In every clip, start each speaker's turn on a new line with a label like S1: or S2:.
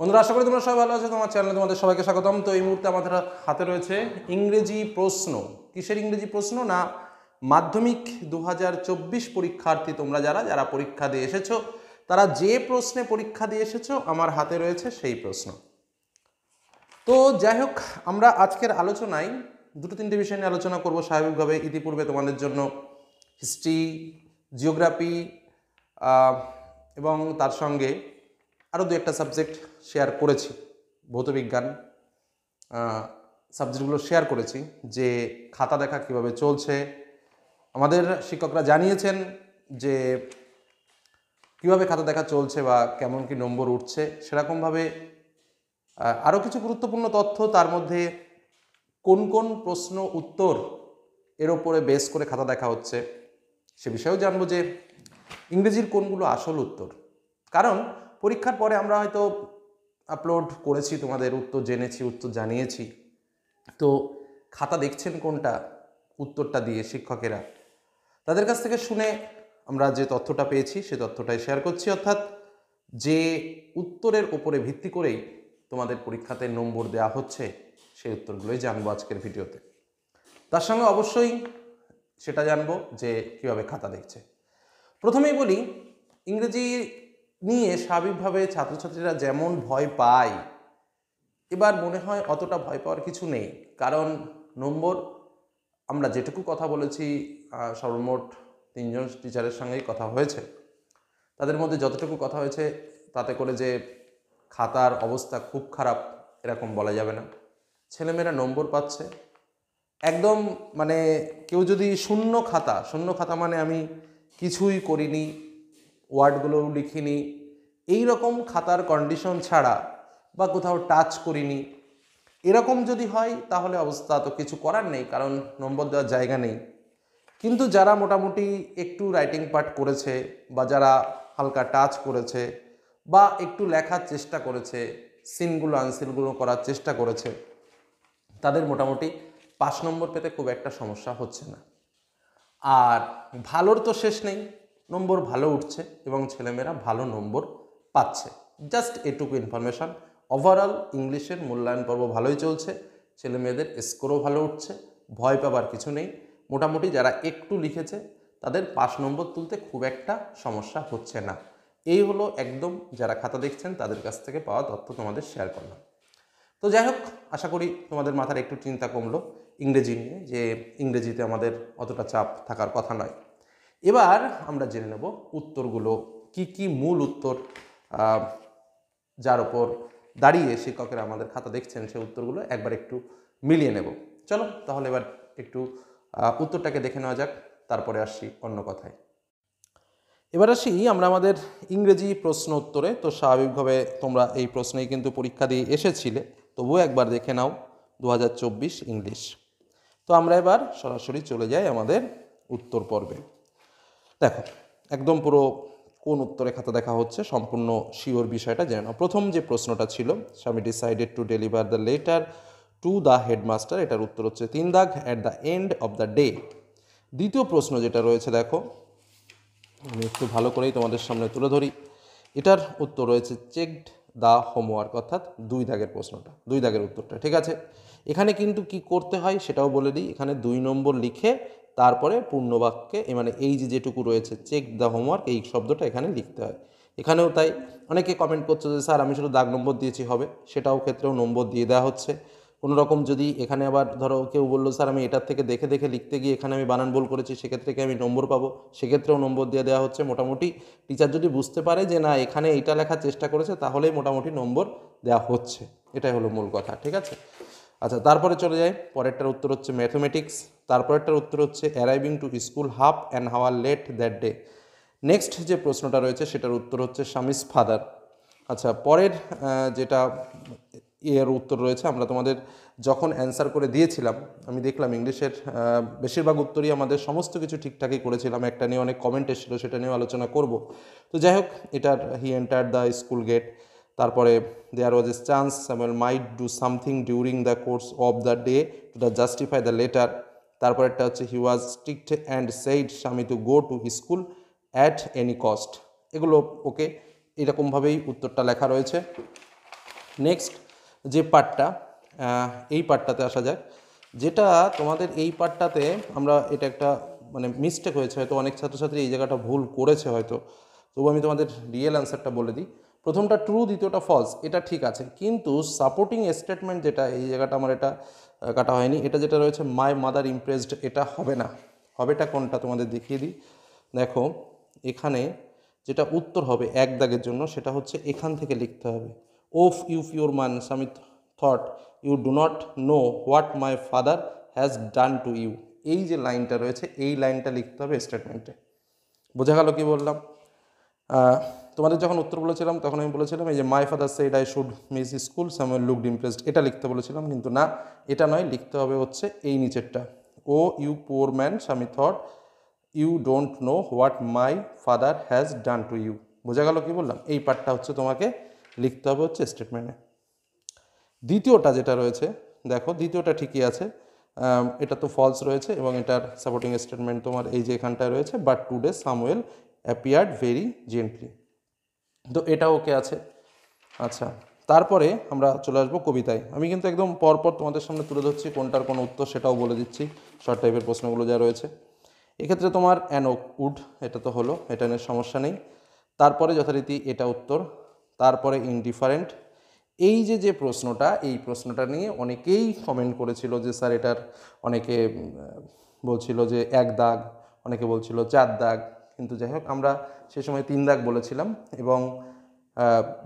S1: বন্ধুরা, আশা করি তোমরা সবাই ভালো আছো। তোমার চ্যানেলে তোমাদের সবাইকে স্বাগতম। তো এই মুহূর্তে আমাদের হাতে রয়েছে ইংরেজি প্রশ্ন। কিসের ইংরেজি প্রশ্ন? না, মাধ্যমিক 2024 পরীক্ষার্থী তোমরা যারা পরীক্ষা দিয়ে এসেছো, তারা যে প্রশ্নে পরীক্ষা দিয়ে এসেছো আমার হাতে রয়েছে সেই প্রশ্ন। তো যাই হোক, আমরা আজকের আলোচনায় দুটো তিনটে বিষয় নিয়ে আলোচনা করব স্বাভাবিকভাবে। ইতিপূর্বে তোমাদের জন্য হিস্ট্রি, জিওগ্রাফি এবং তার সঙ্গে আরও দু একটা সাবজেক্ট শেয়ার করেছি, ভৌতবিজ্ঞান সাবজেক্টগুলো শেয়ার করেছি যে খাতা দেখা কিভাবে চলছে। আমাদের শিক্ষকরা জানিয়েছেন যে কিভাবে খাতা দেখা চলছে বা কেমন কি নম্বর উঠছে। সেরকমভাবে আরও কিছু গুরুত্বপূর্ণ তথ্য, তার মধ্যে কোন কোন প্রশ্ন উত্তর এর ওপরে বেস করে খাতা দেখা হচ্ছে সে বিষয়েও জানবো, যে ইংরেজির কোনগুলো আসল উত্তর। কারণ পরীক্ষার পরে আমরা হয়তো আপলোড করেছি, তোমাদের উত্তর জেনেছি, উত্তর জানিয়েছি, তো খাতা দেখছেন কোনটা উত্তরটা দিয়ে শিক্ষকেরা, তাদের কাছ থেকে শুনে আমরা যে তথ্যটা পেয়েছি সে তথ্যটাই শেয়ার করছি। অর্থাৎ যে উত্তরের ওপরে ভিত্তি করেই তোমাদের পরীক্ষাতে নম্বর দেওয়া হচ্ছে সেই উত্তরগুলোই জানবো আজকের ভিডিওতে। তার সঙ্গে অবশ্যই সেটা জানবো যে কীভাবে খাতা দেখছে। প্রথমেই বলি, ইংরেজি নিয়ে স্বাভাবিকভাবে ছাত্রছাত্রীরা যেমন ভয় পায়, এবার মনে হয় অতটা ভয় পাওয়ার কিছু নেই। কারণ নম্বর, আমরা যেটুকু কথা বলেছি, সর্বমোট 3 জন টিচারের সঙ্গেই কথা হয়েছে, তাদের মধ্যে যতটুকু কথা হয়েছে তাতে করে যে খাতার অবস্থা খুব খারাপ এরকম বলা যাবে না। ছেলেমেয়েরা নম্বর পাচ্ছে একদম, মানে কেউ যদি শূন্য খাতা মানে আমি কিছুই করিনি, ওয়ার্ডগুলোও লিখিনি, এই রকম খাতার কন্ডিশন ছাড়া বা কোথাও টাচ করিনি, এরকম যদি হয় তাহলে অবস্থা তো কিছু করার নেই, কারণ নম্বর দেওয়ার জায়গা নেই। কিন্তু যারা মোটামুটি একটু রাইটিং পার্ট করেছে বা যারা হালকা টাচ করেছে বা একটু লেখার চেষ্টা করেছে, সিনগুলো আনসিনগুলো করার চেষ্টা করেছে, তাদের মোটামুটি 5 নম্বর পেতে খুব একটা সমস্যা হচ্ছে না। আর ভালোর তো শেষ নেই, নম্বর ভালো উঠছে এবং ছেলেমেয়েরা ভালো নম্বর পাচ্ছে। জাস্ট এটুকু ইনফরমেশান। ওভারঅল ইংলিশের মূল্যায়ন পর্ব ভালোই চলছে, ছেলেমেয়েদের স্কোরও ভালো উঠছে, ভয় পাবার কিছু নেই। মোটামুটি যারা একটু লিখেছে তাদের 5 নম্বর তুলতে খুব একটা সমস্যা হচ্ছে না। এই হলো একদম যারা খাতা দেখছেন তাদের কাছ থেকে পাওয়া তথ্য তোমাদের শেয়ার করলাম। তো যাই হোক, আশা করি তোমাদের মাথার একটু চিন্তা কমলো ইংরেজি নিয়ে, যে ইংরেজিতে আমাদের অতটা চাপ থাকার কথা নয়। এবার আমরা জেনে নেব উত্তরগুলো কি কি, মূল উত্তর যার ওপর দাঁড়িয়ে শিক্ষকেরা আমাদের খাতা দেখছেন সেই উত্তরগুলো একবার একটু মিলিয়ে নেব। চলো তাহলে এবার একটু উত্তরটাকে দেখে নেওয়া যাক, তারপরে আসছি অন্য কথায়। এবার আসি আমরা আমাদের ইংরেজি প্রশ্ন উত্তরে। তো স্বাভাবিকভাবে তোমরা এই প্রশ্নেই কিন্তু পরীক্ষা দিয়ে এসেছিলে, তবুও একবার দেখে নাও 2024 ইংলিশ। তো আমরা এবার সরাসরি চলে যাই আমাদের উত্তর পর্বে। দেখো, একদম পুরো কোন উত্তরে খাতা দেখা হচ্ছে সম্পূর্ণ শিওর বিষয়টা জেনে নাও। প্রথম যে প্রশ্নটা ছিল, স্বামী decided to deliver the letter to the headmaster, এটার উত্তর হচ্ছে 3 দাগ, at the end of the day. দ্বিতীয় প্রশ্ন যেটা রয়েছে, দেখো আমি একটু ভালো করেই তোমাদের সামনে তুলে ধরি, এটার উত্তর রয়েছে চেকড দ্য হোমওয়ার্ক, অর্থাৎ 2 দাগের প্রশ্নটা, 2 দাগের উত্তরটা। ঠিক আছে, এখানে কিন্তু কি করতে হয় সেটাও বলে দিই। এখানে 2 নম্বর লিখে তারপরে পূর্ণবাক্যে, মানে এই যে যেটুকু রয়েছে চেক দ্য হোমওয়ার্ক, এই শব্দটা এখানে লিখতে হয়। এখানেও তাই। অনেকে কমেন্ট করছে যে স্যার আমি শুধু দাগ নম্বর দিয়েছি হবে, সেটাও ক্ষেত্রেও নম্বর দিয়ে দেওয়া হচ্ছে। কোনো রকম যদি এখানে আবার ধরো কেউ বললো স্যার আমি এটার থেকে দেখে দেখে লিখতে গিয়ে এখানে আমি বানান ভুল করেছি, সেক্ষেত্রে কি আমি নম্বর পাবো? সেক্ষেত্রেও নম্বর দিয়ে দেওয়া হচ্ছে। মোটামুটি টিচার যদি বুঝতে পারে যে না এখানে এইটা লেখার চেষ্টা করেছে, তাহলেই মোটামুটি নম্বর দেওয়া হচ্ছে। এটাই হলো মূল কথা। ঠিক আছে, আচ্ছা তারপরে চলে যাই। পরেরটার উত্তর হচ্ছে ম্যাথমেটিক্স। তারপরেরটার উত্তর হচ্ছে arriving to school half an হাওয়ার লেট দ্যাট ডে। নেক্সট যে প্রশ্নটা রয়েছে সেটার উত্তর হচ্ছে স্বামীস ফাদার। আচ্ছা, পরের যেটা এর উত্তর রয়েছে, আমরা তোমাদের যখন অ্যান্সার করে দিয়েছিলাম, আমি দেখলাম ইংলিশের বেশিরভাগ উত্তরই আমাদের সমস্ত কিছু ঠিকঠাকই করেছিলাম। একটা নিয়ে অনেক কমেন্ট এসেছিলো, সেটা নিয়েও আলোচনা করব। তো যাই হোক, এটার he enter the school gate. তারপরে there was a chance Samuel might do something during the course of the day to the justify the letter. তারপরেরটা হচ্ছে he was strict and said Swami to go to school at any cost. এগুলো okay, এরকমভাবেই উত্তরটা লেখা রয়েছে। Next যে পার্টটা, এই পার্টটাতে আসা যাক, যেটা তোমাদের এই পার্টটাতে আমরা এটা একটা মানে মিস্টেক হয়েছে, হয়তো অনেক ছাত্রছাত্রী এই জায়গাটা ভুল করেছে হয়তো, তবু আমি তোমাদের রিয়েল অ্যান্সারটা বলে দিই। প্রথমটা ট্রু, দ্বিতীয়টা ফলস, এটা ঠিক আছে, কিন্তু সাপোর্টিং স্টেটমেন্ট যেটা এই জায়গাটা আমার এটা কাটা হয়নি, এটা যেটা রয়েছে মাই মাদার ইমপ্রেসড, এটা হবে না। হবেটা কোনটা তোমাদের দেখিয়ে দিই। দেখো এখানে যেটা উত্তর হবে এক দাগের জন্য, সেটা হচ্ছে এখান থেকে লিখতে হবে, ওফ ইউ পিওর মান সামিত thought you do not know what my father has done to you. এই যে লাইনটা রয়েছে এই লাইনটা লিখতে হবে স্টেটমেন্টে। বোঝা গেল কি বললাম? তোমাদের যখন উত্তর বলেছিলাম তখন আমি বলেছিলাম এই যে my father said I should miss school Samuel looked impressed, এটা লিখতে বলেছিলাম, কিন্তু না, এটা নয়, লিখতে হবে হচ্ছে এই নিচেরটা, O you poor man Swami thought you don't know what my father has done to you. বোঝা গেল কি বললাম? এই পার্টটা হচ্ছে তোমাকে লিখতে হবে হচ্ছে স্টেটমেন্টে। দ্বিতীয়টা যেটা রয়েছে, দেখো দ্বিতীয়টা ঠিকই আছে, এটা তো ফলস রয়েছে এবং এটার সাপোর্টিং স্টেটমেন্ট তোমার এই যে এখানটায় রয়েছে, but today Samuel appeared very gently, তো এটা ওকে আছে। আচ্ছা, তারপরে আমরা চলে আসবো কবিতায়। আমি কিন্তু একদম পরপর তোমাদের সামনে তুলে ধরছি, কোনটার কোনো উত্তর সেটাও বলে দিচ্ছি, শর্ট টাইপের প্রশ্নগুলো যা রয়েছে। এক্ষেত্রে তোমার অ্যান ওক উড, এটা তো হলো, এটা নিয়ে সমস্যা নেই। তারপরে যথারীতি এটা উত্তর, তারপরে ইনডিফারেন্ট। এই যে প্রশ্নটা, এই প্রশ্নটা নিয়ে অনেকেই কমেন্ট করেছিল যে স্যার এটার, অনেকে বলছিল যে এক দাগ, অনেকে বলছিল 4 দাগ, কিন্তু যাই হোক আমরা সে সময় 3 দাগ বলেছিলাম এবং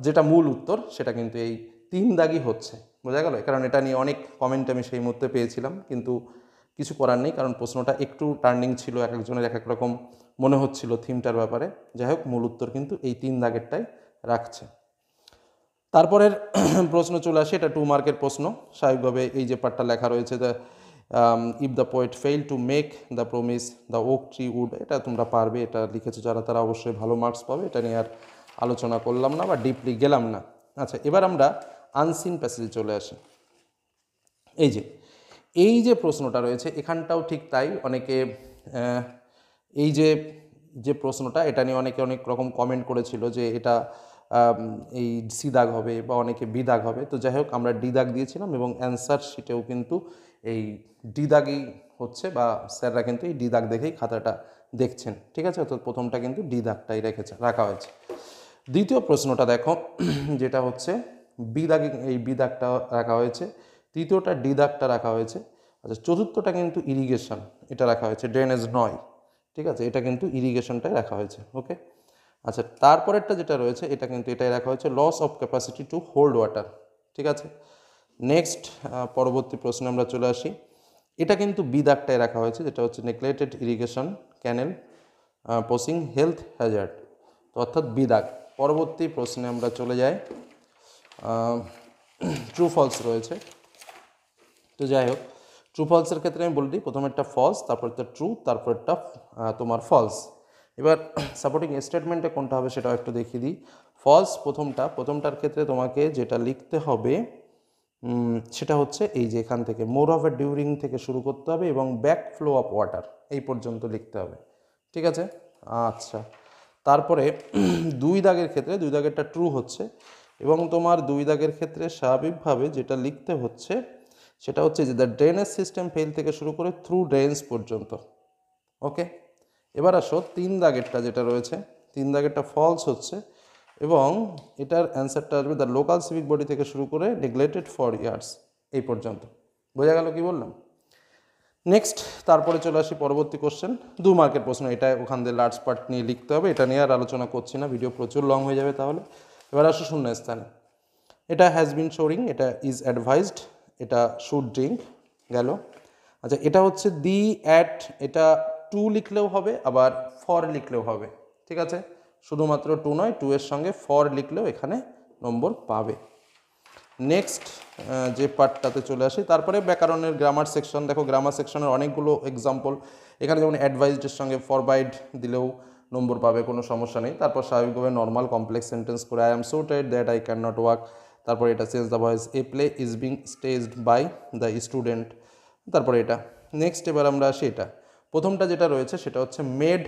S1: যেটা মূল উত্তর সেটা কিন্তু এই 3 দাগই হচ্ছে। বোঝা গেল? কারণ এটা নিয়ে অনেক কমেন্ট আমি সেই মুহূর্তে পেয়েছিলাম, কিন্তু কিছু করার নেই, কারণ প্রশ্নটা একটু টার্নিং ছিল, এক একজনের এক এক রকম মনে হচ্ছিল থিমটার ব্যাপারে। যাই হোক, মূল উত্তর কিন্তু এই 3 দাগেরটাই রাখছে। তারপরের প্রশ্ন চলে আসে, এটা 2 মার্কের প্রশ্ন। স্বাভাবিকভাবে এই যে পার্টটা লেখা রয়েছে, the if the poet fail to make the promise the oak tree would, এটা তোমরা পারবে, এটা লিখেছো যারা তারা অবশ্যই ভালো মার্কস পাবে, এটা নিয়ে আর আলোচনা করলাম না বা ডিপলি গেলাম না। আচ্ছা, এবার আমরা আনসিন প্যাসেজে চলে আসি। এই যে প্রশ্নটা রয়েছে এখানটাও ঠিক তাই, অনেকে এই যে প্রশ্নটা, এটা নিয়ে অনেকে অনেক রকম কমেন্ট করেছিল যে এটা এই সি দাগ হবে বা অনেকে বি দাগ হবে। তো যাই হোক, আমরা ডি দাগ দিয়েছিলাম এবং অ্যান্সার শিটেও কিন্তু এই ডি দাগই হচ্ছে, বা স্যাররা কিন্তু এই ডি দাগ দেখেই খাতাটা দেখছেন। ঠিক আছে? তো প্রথমটা কিন্তু ডি দাগটাই রাখা হয়েছে। দ্বিতীয় প্রশ্নটা দেখো, যেটা হচ্ছে বি দাগে, এই বি দাগটা রাখা হয়েছে, তৃতীয়টা ডি দাগটা রাখা হয়েছে। আচ্ছা, চতুর্থটা কিন্তু ইরিগেশন, এটা রাখা হয়েছে, ড্রেনেজ নয়। ঠিক আছে? এটা কিন্তু ইরিগেশনটাই রাখা হয়েছে। ওকে। আচ্ছা, তারপরেরটা যেটা রয়েছে এটা কিন্তু এটাই রাখা হয়েছে, loss of capacity to hold water. ঠিক আছে? নেক্সট পরবর্তী প্রশ্নে আমরা চলে আসি, এটা কিন্তু বি দাগটায় রাখা হয়েছে, যেটা হচ্ছে নেগলেক্টেড ইরিগেশন ক্যানেল পোসিং হেলথ হ্যাজার্ড, তো অর্থাৎ বি দাগ। পরবর্তী প্রশ্নে আমরা চলে যাই, ট্রু ফলস রয়েছে। তো যাই হোক, ট্রু ফলসের ক্ষেত্রে আমি বলে দিই, প্রথমেরটা ফলস, তারপরটা ট্রু, তারপরটা তোমার ফলস। এবার সাপোর্টিং স্টেটমেন্টে কোনটা হবে সেটাও একটু দেখিয়ে দিই। ফলস প্রথমটার ক্ষেত্রে তোমাকে যেটা লিখতে হবে সেটা হচ্ছে এই যে এখান থেকে মোর অফ এ ডিউরিং থেকে শুরু করতে হবে এবং ব্যাক ফ্লো অফ ওয়াটার এই পর্যন্ত লিখতে হবে। ঠিক আছে? আচ্ছা, তারপরে 2 দাগের ক্ষেত্রে 2 দাগেরটা ট্রু হচ্ছে এবং তোমার 2 দাগের ক্ষেত্রে স্বাভাবিকভাবে যেটা লিখতে হচ্ছে সেটা হচ্ছে যে দ্য ড্রেনেজ সিস্টেম ফেল থেকে শুরু করে থ্রু ড্রেন্স পর্যন্ত। ওকে। এবার আসো 3 দাগেরটা যেটা রয়েছে, 3 দাগেরটা ফলস হচ্ছে এবং এটার অ্যান্সারটা আসবে দ্য লোকাল সিভিক বডি থেকে শুরু করে নেগলেক্টেড ফর ইয়ার্স এই পর্যন্ত। বোঝা গেল কি বললাম? নেক্সট, তারপরে চলে আসি পরবর্তী কোশ্চেন, 2 মার্কের প্রশ্ন, এটা ওখান দিয়ে লার্জ পার্ট নিয়ে লিখতে হবে, এটা নিয়ে আর আলোচনা করছি না, ভিডিও প্রচুর লং হয়ে যাবে তাহলে। এবার আসো শূন্য স্থানে, এটা হ্যাজ বিন শোরিং, এটা ইজ অ্যাডভাইসড, এটা শুড ড্রিঙ্ক গেল। আচ্ছা, এটা হচ্ছে দি অ্যাট, এটা টু লিখলেও হবে আবার ফর লিখলেও হবে। ঠিক আছে? শুধুমাত্র টু নয়, টু এর সঙ্গে ফর লিখলেও এখানে নম্বর পাবে। নেক্সট যে পার্টটাতে চলে আসি, তারপরে ব্যাকরণের গ্রামার সেকশন। দেখো গ্রামার সেকশনের অনেকগুলো এক্সাম্পল, এখানে যেমন অ্যাডভাইসডের সঙ্গে ফরবাইড দিলেও নম্বর পাবে, কোনো সমস্যা নেই। তারপর স্বাভাবিকভাবে নর্মাল কমপ্লেক্স সেন্টেন্স করে I am so tired that I can not walk, তারপরে এটা change the voice, a play is being staged by the student, তারপরে এটা। নেক্সট এবার আমরা আসি, এটা প্রথমটা যেটা রয়েছে সেটা হচ্ছে মেড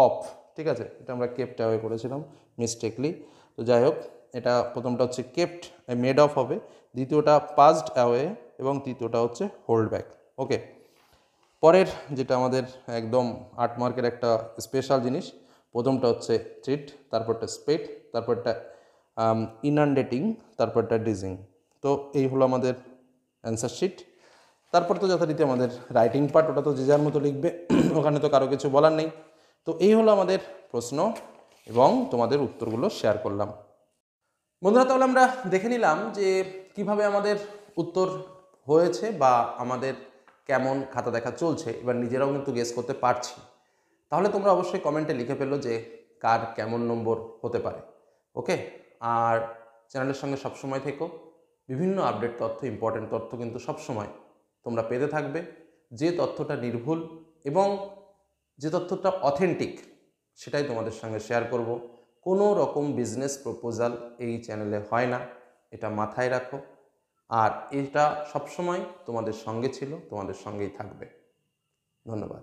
S1: অফ। ঠিক আছে? এটা আমরা কেপটা হয়ে করেছিলাম মিস্টেকলি, তো যাই হোক এটা প্রথমটা হচ্ছে কেপ্ট মেড অফ হবে, দ্বিতীয়টা পাসড অ্যাওয়ে এবং তৃতীয়টা হচ্ছে হোল্ড ব্যাক। ওকে, পরের যেটা আমাদের একদম 8 মার্কের একটা স্পেশাল জিনিস, প্রথমটা হচ্ছে ট্রিট, তারপরটা স্পেট, তারপরটা ইনান্ডেটিং, তারপরটা ডিজিং। তো এই হলো আমাদের অ্যান্সার শিট। তারপর তো যথারীতি আমাদের রাইটিং পার্ট, ওটা তো যে যার মতো লিখবে, ওখানে তো কারো কিছু বলার নেই। তো এই হলো আমাদের প্রশ্ন এবং তোমাদের উত্তরগুলো শেয়ার করলাম। বন্ধুরা, তাহলে আমরা দেখে নিলাম যে কিভাবে আমাদের উত্তর হয়েছে বা আমাদের কেমন খাতা দেখা চলছে। এবার নিজেরাও কিন্তু গেস করতে পারছি। তাহলে তোমরা অবশ্যই কমেন্টে লিখে ফেলো যে কার কেমন নম্বর হতে পারে। ওকে, আর চ্যানেলের সঙ্গে সবসময় থেকো। বিভিন্ন আপডেট তথ্য, ইম্পর্টেন্ট তথ্য কিন্তু সবসময় তোমরা পেতে থাকবে। যে তথ্যটা নির্ভুল এবং যে তথ্যটা অথেন্টিক, সেটাই তোমাদের সঙ্গে শেয়ার করব। কোনো রকম বিজনেস প্রপোজাল এই চ্যানেলে হয় না, এটা মাথায় রাখো। আর এটা সবসময় তোমাদের সঙ্গে ছিল, তোমাদের সঙ্গেই থাকবে। ধন্যবাদ।